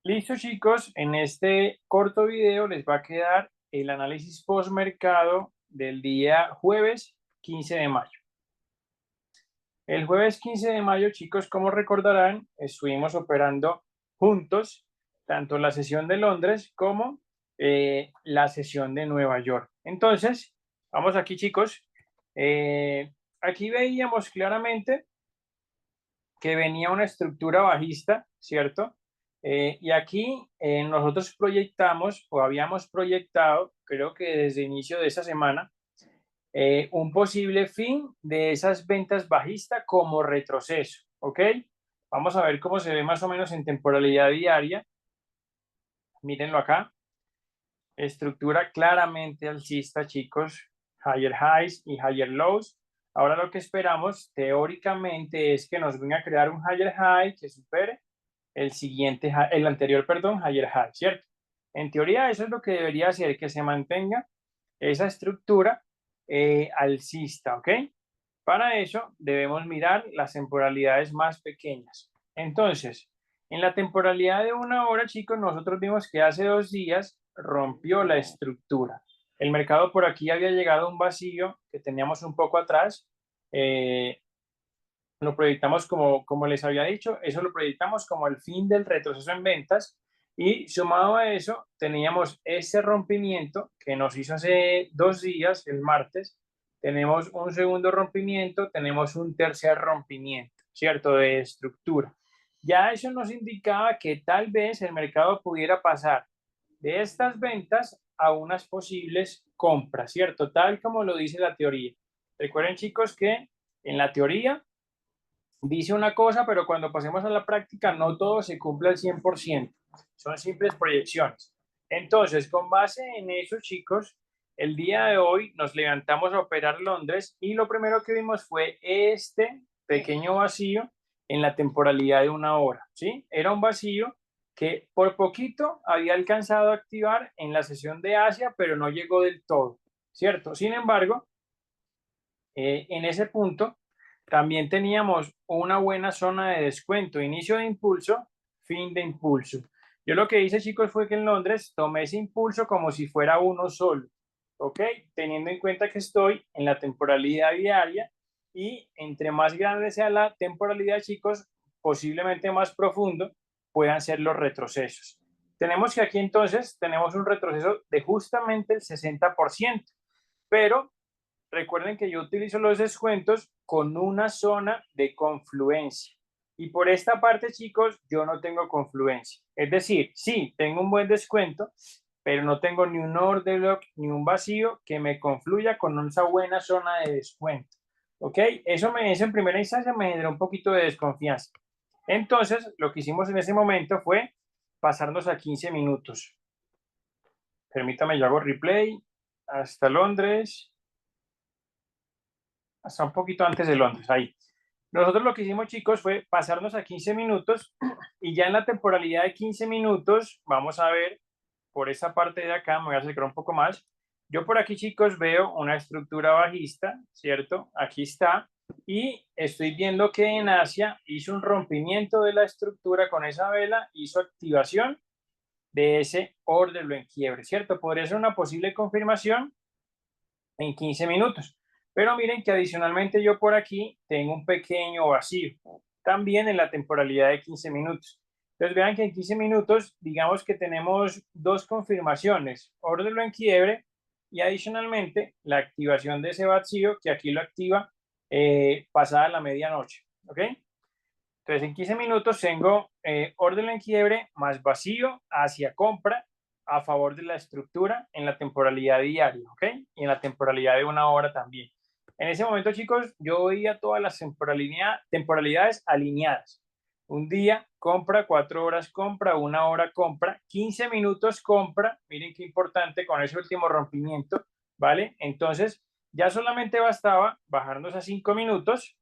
Listo, chicos, en este corto video les va a quedar el análisis postmercado del día jueves 15 de mayo. El jueves 15 de mayo, chicos, como recordarán, estuvimos operando juntos tanto la sesión de Londres como la sesión de Nueva York. Entonces, vamos aquí, chicos. Aquí veíamos claramente que venía una estructura bajista, ¿cierto? Y aquí nosotros proyectamos o habíamos proyectado, creo que desde inicio de esa semana, un posible fin de esas ventas bajistas como retroceso, ¿ok? Vamos a ver cómo se ve más o menos en temporalidad diaria. Mírenlo acá. Estructura claramente alcista, chicos. Higher highs y higher lows. Ahora lo que esperamos teóricamente es que nos venga a crear un higher high que supere el anterior, perdón, higher high, ¿cierto? En teoría eso es lo que debería hacer, que se mantenga esa estructura alcista, ¿ok? Para eso debemos mirar las temporalidades más pequeñas. Entonces, en la temporalidad de una hora, chicos, nosotros vimos que hace 2 días rompió la estructura. El mercado por aquí había llegado a un vacío que teníamos un poco atrás. Eh, lo proyectamos como les había dicho, eso lo proyectamos como el fin del retroceso en ventas y sumado a eso teníamos ese rompimiento que nos hizo hace 2 días, el martes, tenemos un segundo rompimiento, tenemos un tercer rompimiento, ¿cierto? De estructura. Ya eso nos indicaba que tal vez el mercado pudiera pasar de estas ventas a unas posibles compras, ¿cierto? Tal como lo dice la teoría. Recuerden, chicos, que en la teoría dice una cosa, pero cuando pasemos a la práctica no todo se cumple al 100%. Son simples proyecciones. Entonces, con base en eso, chicos, el día de hoy nos levantamos a operar Londres y lo primero que vimos fue este pequeño vacío en la temporalidad de una hora, ¿sí? Era un vacío que por poquito había alcanzado a activar en la sesión de Asia, pero no llegó del todo, ¿cierto? Sin embargo, en ese punto también teníamos una buena zona de descuento, inicio de impulso, fin de impulso. Yo lo que hice, chicos, fue que en Londres tomé ese impulso como si fuera uno solo, ¿ok? Teniendo en cuenta que estoy en la temporalidad diaria y entre más grande sea la temporalidad, chicos, posiblemente más profundo puedan ser los retrocesos. Tenemos que aquí entonces tenemos un retroceso de justamente el 60%, pero recuerden que yo utilizo los descuentos con una zona de confluencia. Y por esta parte, chicos, yo no tengo confluencia. Es decir, sí, tengo un buen descuento, pero no tengo ni un order block ni un vacío que me confluya con esa buena zona de descuento. ¿Ok? Eso en primera instancia me generó un poquito de desconfianza. Entonces, lo que hicimos en ese momento fue pasarnos a 15 minutos. Permítame, yo hago replay hasta Londres. Hasta un poquito antes de Londres, ahí. Nosotros lo que hicimos, chicos, fue pasarnos a 15 minutos y ya en la temporalidad de 15 minutos, vamos a ver por esa parte de acá, me voy a acercar un poco más. Yo por aquí, chicos, veo una estructura bajista, ¿cierto? Aquí está. Y estoy viendo que en Asia hizo un rompimiento de la estructura con esa vela, hizo activación de ese order en quiebre, ¿cierto? Podría ser una posible confirmación en 15 minutos. Pero miren que adicionalmente yo por aquí tengo un pequeño vacío, también en la temporalidad de 15 minutos. Entonces vean que en 15 minutos, digamos que tenemos dos confirmaciones, orden en quiebre y adicionalmente la activación de ese vacío que aquí lo activa pasada la medianoche. ¿Ok? Entonces en 15 minutos tengo orden en quiebre más vacío hacia compra a favor de la estructura en la temporalidad diaria, ¿ok? Y en la temporalidad de una hora también. En ese momento, chicos, yo veía todas las temporalidades alineadas. Un día compra, 4 horas compra, una hora compra, 15 minutos compra. Miren qué importante con ese último rompimiento, ¿vale? Entonces, ya solamente bastaba bajarnos a 5 minutos.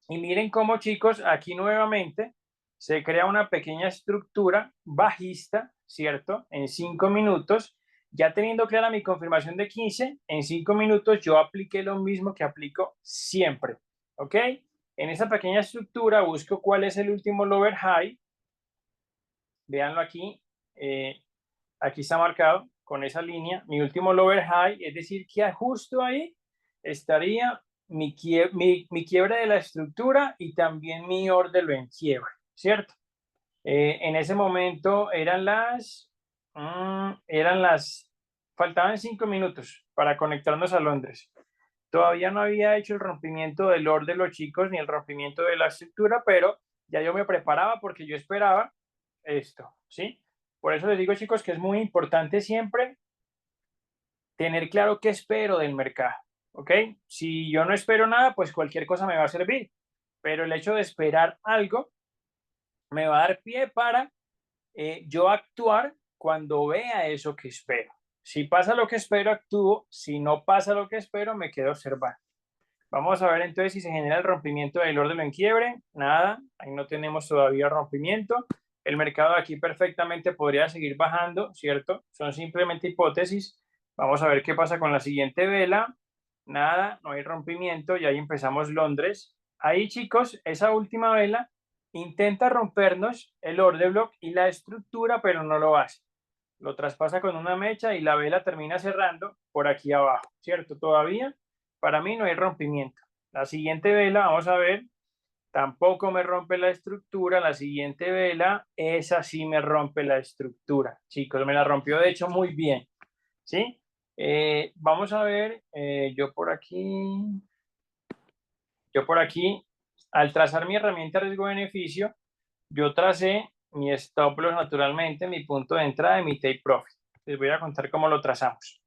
Y miren cómo, chicos, aquí nuevamente se crea una pequeña estructura bajista, ¿cierto? En 5 minutos, ya teniendo clara mi confirmación de 15, en 5 minutos yo apliqué lo mismo que aplico siempre, ¿ok? En esa pequeña estructura busco cuál es el último lower high, véanlo aquí, aquí está marcado con esa línea, mi último lower high, es decir, que justo ahí estaría mi quiebre de la estructura y también mi order en quiebre, ¿cierto? En ese momento faltaban 5 minutos para conectarnos a Londres. Todavía no había hecho el rompimiento del orden de los chicos ni el rompimiento de la estructura, pero ya yo me preparaba porque yo esperaba esto, ¿sí? Por eso les digo, chicos, que es muy importante siempre tener claro qué espero del mercado, ¿ok? Si yo no espero nada, pues cualquier cosa me va a servir, pero el hecho de esperar algo me va a dar pie para yo actuar cuando vea eso que espero. Si pasa lo que espero, actúo. Si no pasa lo que espero, me quedo observando. Vamos a ver entonces si se genera el rompimiento del orden en quiebre. Nada, ahí no tenemos todavía rompimiento. El mercado aquí perfectamente podría seguir bajando, ¿cierto? Son simplemente hipótesis. Vamos a ver qué pasa con la siguiente vela. Nada, no hay rompimiento y ahí empezamos Londres. Ahí, chicos, esa última vela intenta rompernos el order block y la estructura, pero no lo hace. Lo traspasa con una mecha y la vela termina cerrando por aquí abajo, ¿cierto? Todavía para mí no hay rompimiento. La siguiente vela, vamos a ver, tampoco me rompe la estructura. La siguiente vela, esa sí me rompe la estructura. Chicos, me la rompió de hecho muy bien, ¿sí? Vamos a ver, yo por aquí, al trazar mi herramienta riesgo-beneficio, yo tracé mi stop loss naturalmente, mi punto de entrada y mi take profit. Les voy a contar cómo lo trazamos.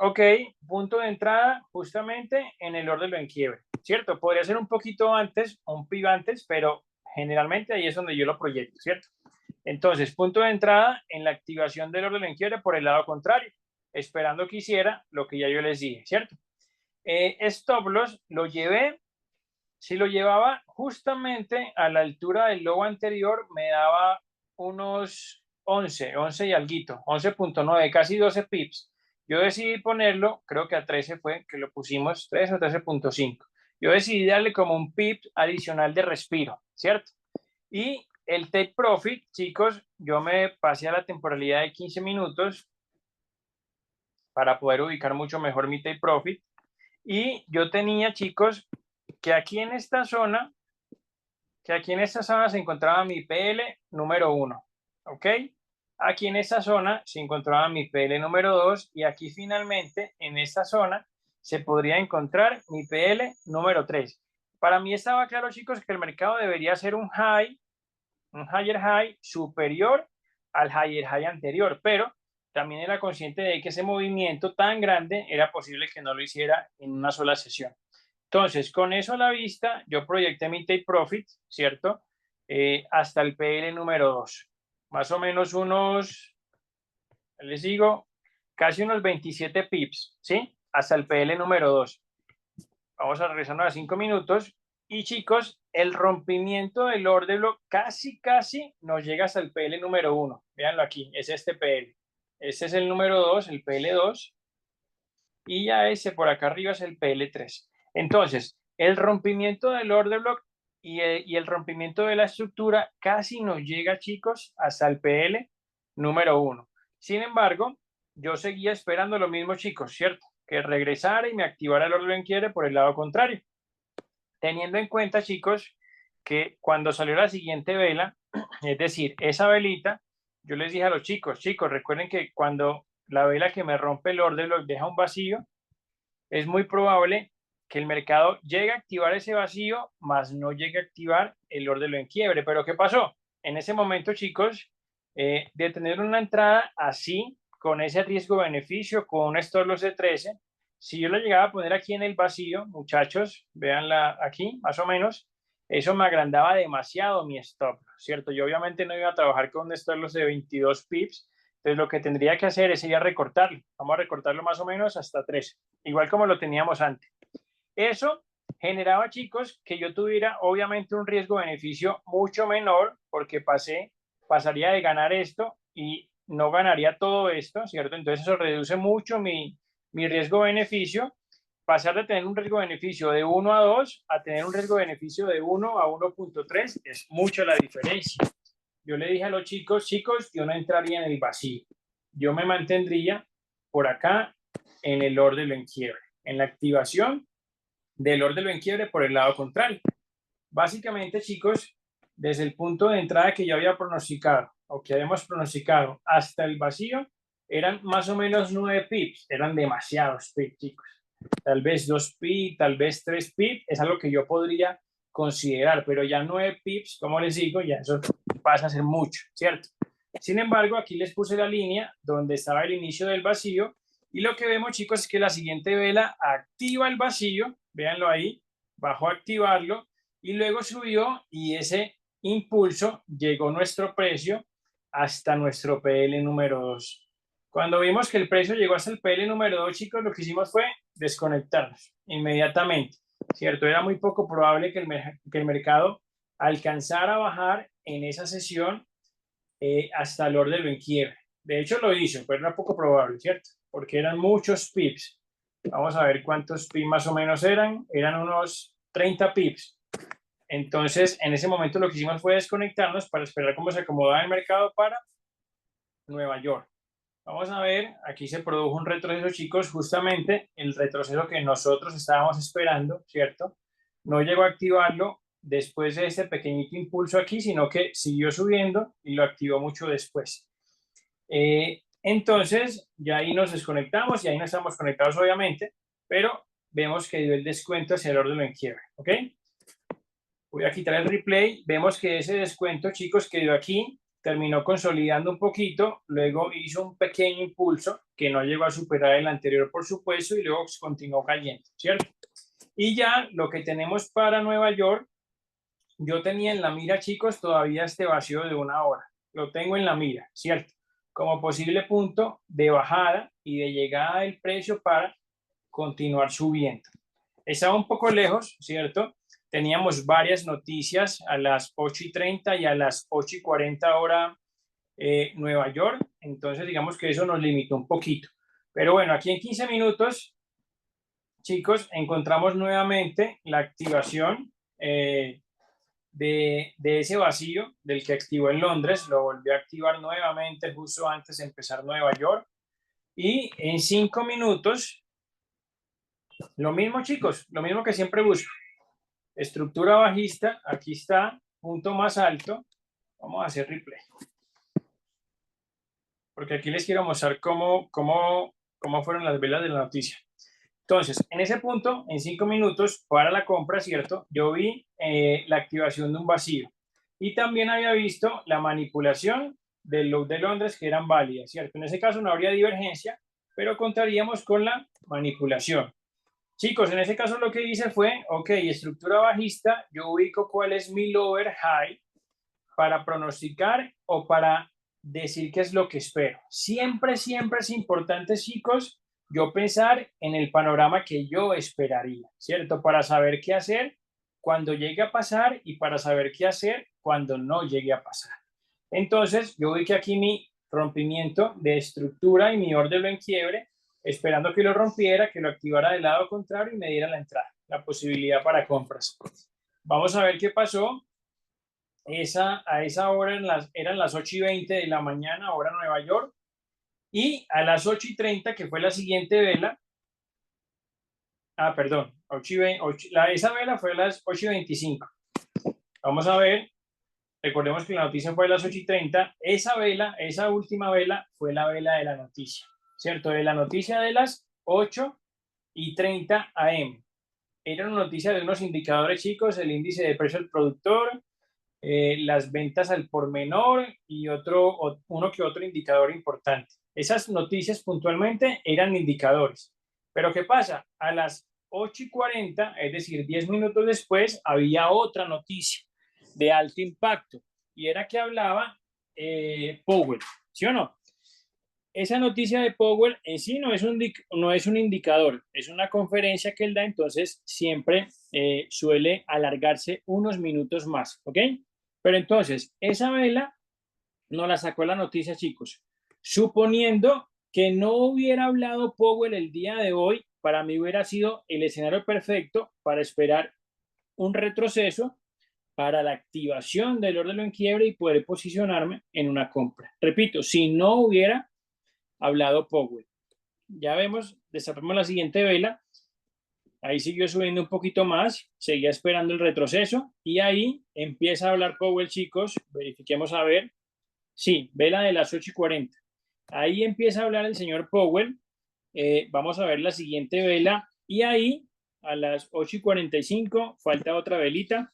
Ok, punto de entrada justamente en el orden en quiebre, ¿cierto? Podría ser un poquito antes, un pib antes, pero generalmente ahí es donde yo lo proyecto, ¿cierto? Entonces, punto de entrada en la activación del orden en quiebre por el lado contrario, esperando que hiciera lo que ya yo les dije, ¿cierto? Stop loss lo llevé, si lo llevaba justamente a la altura del logo anterior, me daba unos 11 y alguito, 11.9, casi 12 pips. Yo decidí ponerlo, creo que a 13 fue que lo pusimos, 13 o 13.5. Yo decidí darle como un pip adicional de respiro, ¿cierto? Y el take profit, chicos, yo me pasé a la temporalidad de 15 minutos para poder ubicar mucho mejor mi take profit. Y yo tenía, chicos, que aquí en esta zona se encontraba mi PL número 1, ¿ok? Aquí en esta zona se encontraba mi PL número 2 y aquí finalmente en esta zona se podría encontrar mi PL número 3. Para mí estaba claro, chicos, que el mercado debería ser un higher high superior al higher high anterior, pero también era consciente de que ese movimiento tan grande era posible que no lo hiciera en una sola sesión. Entonces, con eso a la vista, yo proyecté mi take profit, ¿cierto? Hasta el PL número 2. Más o menos les digo, casi unos 27 pips, ¿sí? Hasta el PL número 2. Vamos a regresarnos a 5 minutos. Y chicos, el rompimiento del order block casi nos llega hasta el PL número 1. Véanlo aquí, es este PL. Este es el número 2, el PL2. Y ya ese por acá arriba es el PL3. Entonces, el rompimiento del order block y el rompimiento de la estructura casi nos llega, chicos, hasta el PL número 1. Sin embargo, yo seguía esperando lo mismo, chicos, ¿cierto? Que regresara y me activara el orden quiere por el lado contrario. Teniendo en cuenta, chicos, que cuando salió la siguiente vela, es decir, esa velita, yo les dije a los chicos, recuerden que cuando la vela que me rompe el orden lo deja un vacío, es muy probable que el mercado llegue a activar ese vacío, más no llegue a activar el orden en quiebre. Pero ¿qué pasó? En ese momento, chicos, de tener una entrada así, con ese riesgo-beneficio, con un stop loss de 13, si yo lo llegaba a poner aquí en el vacío, muchachos, véanla aquí, más o menos, eso me agrandaba demasiado mi stop, ¿cierto? Yo obviamente no iba a trabajar con un stop loss de 22 pips, entonces lo que tendría que hacer sería recortarlo. Vamos a recortarlo más o menos hasta 13, igual como lo teníamos antes. Eso generaba, chicos, que yo tuviera obviamente un riesgo-beneficio mucho menor porque pasaría de ganar esto y no ganaría todo esto, ¿cierto? Entonces eso reduce mucho mi riesgo-beneficio. Pasar de tener un riesgo-beneficio de 1 a 2 a tener un riesgo-beneficio de 1 a 1.3 es mucho la diferencia. yo le dije a los chicos, yo no entraría en el vacío. Yo me mantendría por acá en el ordelo en quiebre, en la activación del ordelo en quiebre por el lado contrario. Básicamente, chicos, desde el punto de entrada que yo había pronosticado, o que habíamos pronosticado, hasta el vacío, eran más o menos 9 pips. Eran demasiados pips, chicos. Tal vez 2 pips, tal vez 3 pips, es algo que yo podría considerar, pero ya 9 pips, como les digo, ya eso pasa a ser mucho, ¿cierto? Sin embargo, aquí les puse la línea donde estaba el inicio del vacío, y lo que vemos, chicos, es que la siguiente vela activa el vacío, véanlo ahí, bajó a activarlo, y luego subió, y ese impulso llegó nuestro precio hasta nuestro PL número 2. Cuando vimos que el precio llegó hasta el PL número 2, chicos, lo que hicimos fue desconectarnos inmediatamente, ¿cierto? Era muy poco probable que el mercado alcanzara a bajar en esa sesión hasta el ordeno en quiebre. De hecho, lo hizo, pero era poco probable, ¿cierto? Porque eran muchos pips. Vamos a ver cuántos pips más o menos eran. Eran unos 30 pips. Entonces, en ese momento lo que hicimos fue desconectarnos para esperar cómo se acomodaba el mercado para Nueva York. Vamos a ver, aquí se produjo un retroceso, chicos, justamente el retroceso que nosotros estábamos esperando, ¿cierto? No llegó a activarlo después de este pequeñito impulso aquí, sino que siguió subiendo y lo activó mucho después. Entonces, ya ahí nos desconectamos y ahí no estamos conectados, obviamente, pero vemos que dio el descuento hacia el orden en quiebre, ¿ok? Voy a quitar el replay. Vemos que ese descuento, chicos, que dio aquí, terminó consolidando un poquito, luego hizo un pequeño impulso que no llegó a superar el anterior, por supuesto, y luego continuó cayendo, ¿cierto? Y ya lo que tenemos para Nueva York, yo tenía en la mira, chicos, todavía este vacío de 1 hora. Lo tengo en la mira, ¿cierto? Como posible punto de bajada y de llegada del precio para continuar subiendo. Estaba un poco lejos, ¿cierto? Teníamos varias noticias a las 8:30 y a las 8:40 hora Nueva York, entonces digamos que eso nos limitó un poquito. Pero bueno, aquí en 15 minutos, chicos, encontramos nuevamente la activación de ese vacío del que activó en Londres, lo volvió a activar nuevamente justo antes de empezar Nueva York. Y en 5 minutos, lo mismo, chicos, lo mismo que siempre busco. Estructura bajista, aquí está, punto más alto. Vamos a hacer replay. Porque aquí les quiero mostrar cómo fueron las velas de la noticia. Entonces, en ese punto, en 5 minutos, para la compra, ¿cierto? Yo vi la activación de un vacío. Y también había visto la manipulación del low de Londres, que eran válidas, ¿cierto? En ese caso no habría divergencia, pero contaríamos con la manipulación. Chicos, en ese caso lo que hice fue, ok, estructura bajista, yo ubico cuál es mi lower high para pronosticar o para decir qué es lo que espero. Siempre, siempre es importante, chicos, yo pensar en el panorama que yo esperaría, ¿cierto? Para saber qué hacer cuando llegue a pasar y para saber qué hacer cuando no llegue a pasar. Entonces, yo ubiqué aquí mi rompimiento de estructura y mi orden en quiebre, esperando que lo rompiera, que lo activara del lado contrario y me diera la entrada, la posibilidad para compras. Vamos a ver qué pasó. A esa hora eran las 8:20 de la mañana, hora Nueva York, y a las 8:30, que fue la siguiente vela, perdón, esa vela fue a las 8:25. Vamos a ver, recordemos que la noticia fue a las 8:30, esa vela, esa última vela, fue la vela de la noticia, ¿cierto? De la noticia de las 8:30 AM. Era una noticia de unos indicadores, chicos, el índice de precio del productor, las ventas al por menor y uno que otro indicador importante. Esas noticias puntualmente eran indicadores. Pero ¿qué pasa? A las 8:40, es decir, 10 minutos después, había otra noticia de alto impacto y era que hablaba Powell, ¿sí o no? Esa noticia de Powell en sí no es un indicador, es una conferencia que él da, entonces siempre suele alargarse unos minutos más, ¿ok? Pero entonces, esa vela no la sacó la noticia, chicos. Suponiendo que no hubiera hablado Powell el día de hoy, para mí hubiera sido el escenario perfecto para esperar un retroceso para la activación del orden en quiebre y poder posicionarme en una compra. Repito, si no hubiera hablado Powell. Ya vemos, destapamos la siguiente vela. Ahí siguió subiendo un poquito más, seguía esperando el retroceso y ahí empieza a hablar Powell, chicos. Verifiquemos a ver. Sí, vela de las 8:40. Ahí empieza a hablar el señor Powell. Vamos a ver la siguiente vela y ahí a las 8:45 falta otra velita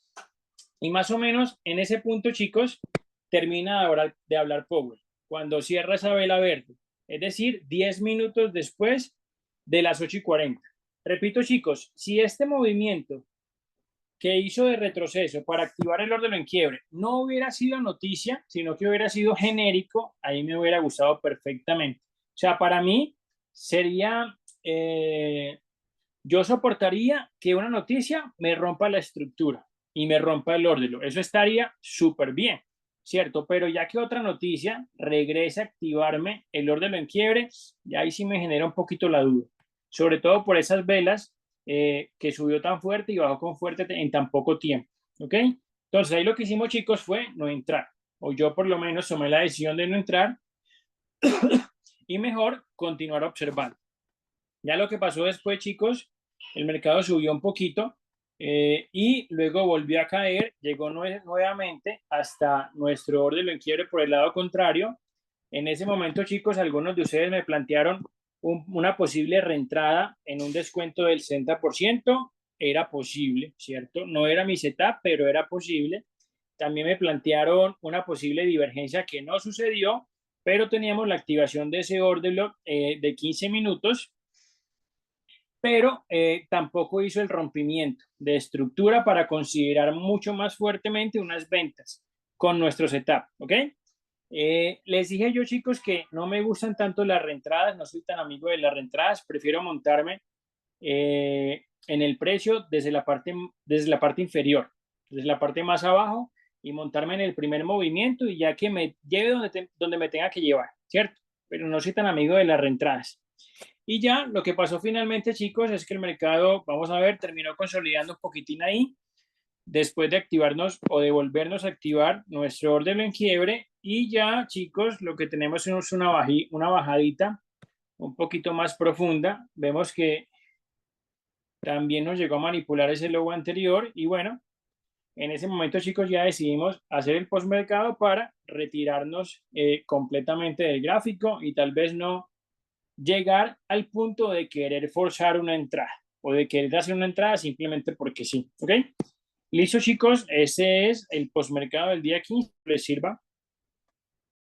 y más o menos en ese punto, chicos, termina de hablar Powell cuando cierra esa vela verde, es decir, 10 minutos después de las 8:40. Repito, chicos, si este movimiento que hizo de retroceso para activar el orden en quiebre no hubiera sido noticia, sino que hubiera sido genérico, ahí me hubiera gustado perfectamente. O sea, para mí sería, yo soportaría que una noticia me rompa la estructura y me rompa el orden. Eso estaría súper bien, ¿cierto? Pero ya que otra noticia regrese a activarme el orden en quiebre, ya ahí sí me genera un poquito la duda. Sobre todo por esas velas que subió tan fuerte y bajó con fuerte en tan poco tiempo, ¿ok? Entonces ahí lo que hicimos, chicos, fue no entrar. O yo por lo menos tomé la decisión de no entrar y mejor continuar observando. Ya lo que pasó después, chicos, el mercado subió un poquito y luego volvió a caer, llegó nuevamente hasta nuestro orden en quiebre por el lado contrario. En ese momento, chicos, algunos de ustedes me plantearon una posible reentrada en un descuento del 60%. Era posible, ¿cierto? No era mi setup, pero era posible. También me plantearon una posible divergencia que no sucedió, pero teníamos la activación de ese order block de 15 minutos, pero tampoco hizo el rompimiento de estructura para considerar mucho más fuertemente unas ventas con nuestro setup, ¿ok? Les dije yo, chicos, que no me gustan tanto las reentradas, no soy tan amigo de las reentradas, prefiero montarme en el precio desde la parte inferior, desde la parte más abajo y montarme en el primer movimiento y ya que me lleve donde me tenga que llevar, ¿cierto? Pero no soy tan amigo de las reentradas. Y ya lo que pasó finalmente, chicos, es que el mercado, vamos a ver, terminó consolidando un poquitín ahí, después de activarnos o de volvernos a activar nuestro orden en quiebre. Y ya, chicos, lo que tenemos es una bajadita un poquito más profunda. Vemos que también nos llegó a manipular ese logo anterior. Y bueno, en ese momento, chicos, ya decidimos hacer el postmercado para retirarnos completamente del gráfico y tal vez no llegar al punto de querer forzar una entrada o de querer hacer una entrada simplemente porque sí, ¿ok? Listo, chicos, ese es el postmercado del día 15, les sirva.